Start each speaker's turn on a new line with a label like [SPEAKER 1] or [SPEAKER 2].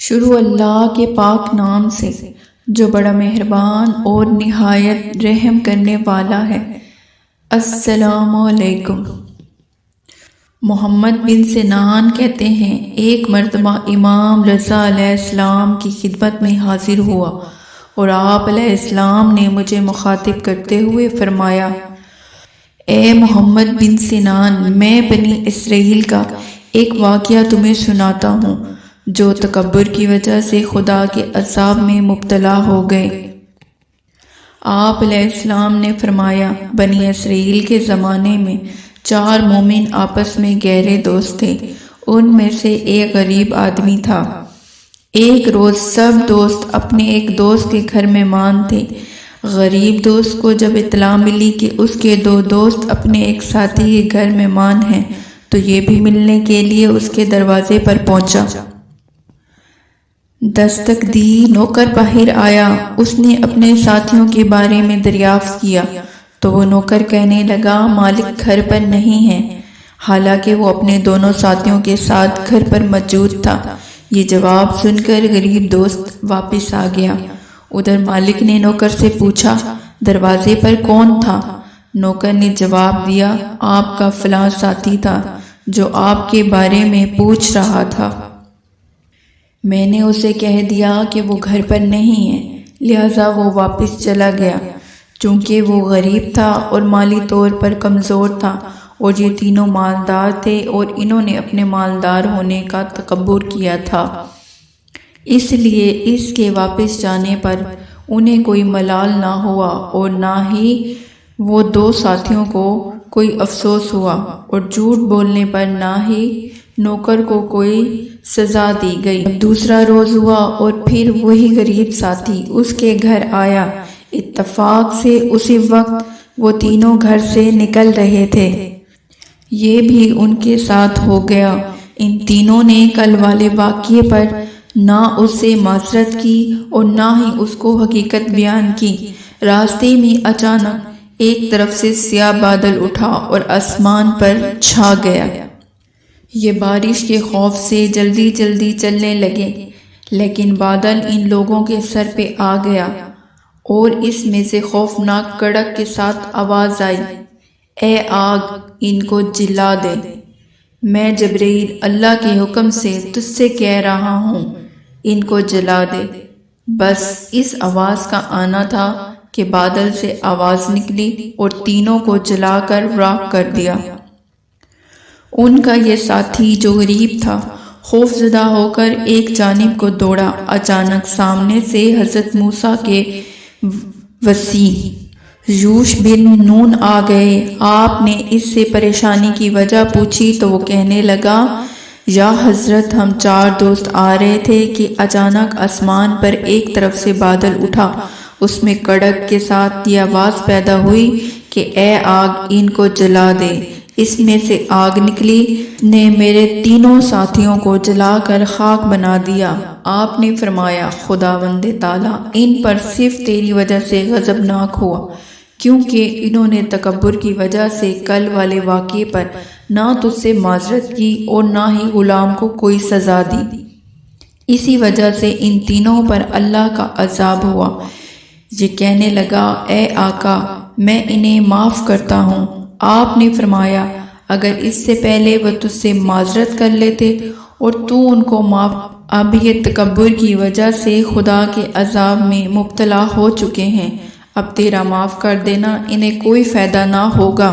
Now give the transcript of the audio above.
[SPEAKER 1] شروع اللہ کے پاک نام سے جو بڑا مہربان اور نہایت رحم کرنے والا ہے۔ السلام علیکم۔ محمد بن سنان کہتے ہیں، ایک مرتبہ امام رضا علیہ السلام کی خدمت میں حاضر ہوا اور آپ علیہ السلام نے مجھے مخاطب کرتے ہوئے فرمایا، اے محمد بن سنان، میں بنی اسرائیل کا ایک واقعہ تمہیں سناتا ہوں جو تکبر کی وجہ سے خدا کے عذاب میں مبتلا ہو گئے۔ آپ علیہ السلام نے فرمایا، بنی اسرائیل کے زمانے میں 4 مومن آپس میں گہرے دوست تھے۔ ان میں سے ایک غریب آدمی تھا۔ ایک روز سب دوست اپنے ایک دوست کے گھر مہمان تھے۔ غریب دوست کو جب اطلاع ملی کہ اس کے 2 دوست اپنے ایک ساتھی کے گھر مہمان ہیں تو یہ بھی ملنے کے لیے اس کے دروازے پر پہنچا۔ دستک دی، نوکر باہر آیا۔ اس نے اپنے ساتھیوں کے بارے میں دریافت کیا تو وہ نوکر کہنے لگا، مالک گھر پر نہیں ہے، حالانکہ وہ اپنے دونوں ساتھیوں کے ساتھ گھر پر موجود تھا۔ یہ جواب سن کر غریب دوست واپس آ گیا۔ ادھر مالک نے نوکر سے پوچھا، دروازے پر کون تھا؟ نوکر نے جواب دیا، آپ کا فلاں ساتھی تھا جو آپ کے بارے میں پوچھ رہا تھا۔ میں نے اسے کہہ دیا کہ وہ گھر پر نہیں ہے، لہذا وہ واپس چلا گیا۔ چونکہ وہ غریب تھا اور مالی طور پر کمزور تھا اور یہ تینوں مالدار تھے اور انہوں نے اپنے مالدار ہونے کا تکبر کیا تھا، اس لیے اس کے واپس جانے پر انہیں کوئی ملال نہ ہوا اور نہ ہی وہ 2 ساتھیوں کو کوئی افسوس ہوا، اور جھوٹ بولنے پر نہ ہی نوکر کو کوئی سزا دی گئی۔ دوسرا روز ہوا اور پھر وہی غریب ساتھی اس کے گھر آیا۔ اتفاق سے اسی وقت وہ تینوں گھر سے نکل رہے تھے۔ یہ بھی ان کے ساتھ ہو گیا۔ ان تینوں نے کل والے واقعے پر نہ اس سے معذرت کی اور نہ ہی اس کو حقیقت بیان کی۔ راستے میں اچانک ایک طرف سے سیاہ بادل اٹھا اور آسمان پر چھا گیا۔ یہ بارش کے خوف سے جلدی جلدی چلنے لگے، لیکن بادل ان لوگوں کے سر پہ آ گیا اور اس میں سے خوفناک کڑک کے ساتھ آواز آئی، اے آگ، ان کو جلا دے۔ میں جبرائیل اللہ کے حکم سے تجھ سے کہہ رہا ہوں، ان کو جلا دے۔ بس اس آواز کا آنا تھا کہ بادل سے آواز نکلی اور تینوں کو جلا کر راکھ کر دیا۔ ان کا یہ ساتھی جو غریب تھا خوف زدہ ہو کر ایک جانب کو دوڑا۔ اچانک سامنے سے حضرت موسیٰ کے وصی یوش بن نون آ گئے۔ آپ نے اس سے پریشانی کی وجہ پوچھی تو وہ کہنے لگا، یا حضرت، ہم 4 دوست آ رہے تھے کہ اچانک آسمان پر ایک طرف سے بادل اٹھا، اس میں کڑک کے ساتھ یہ آواز پیدا ہوئی کہ اے آگ، ان کو جلا دے۔ اس میں سے آگ نکلی نے میرے تینوں ساتھیوں کو جلا کر خاک بنا دیا۔ آپ نے فرمایا، خداوند تعالیٰ ان پر صرف تیری وجہ سے غضبناک ہوا، کیونکہ انہوں نے تکبر کی وجہ سے کل والے واقعے پر نہ تجھ سے معذرت کی اور نہ ہی غلام کو کوئی سزا دی۔ اسی وجہ سے ان تینوں پر اللہ کا عذاب ہوا۔ یہ کہنے لگا، اے آقا، میں انہیں معاف کرتا ہوں۔ آپ نے فرمایا، اگر اس سے پہلے وہ تجھ سے معذرت کر لیتے اور تو ان کو معاف، اب یہ تکبر کی وجہ سے خدا کے عذاب میں مبتلا ہو چکے ہیں، اب تیرا معاف کر دینا انہیں کوئی فائدہ نہ ہوگا۔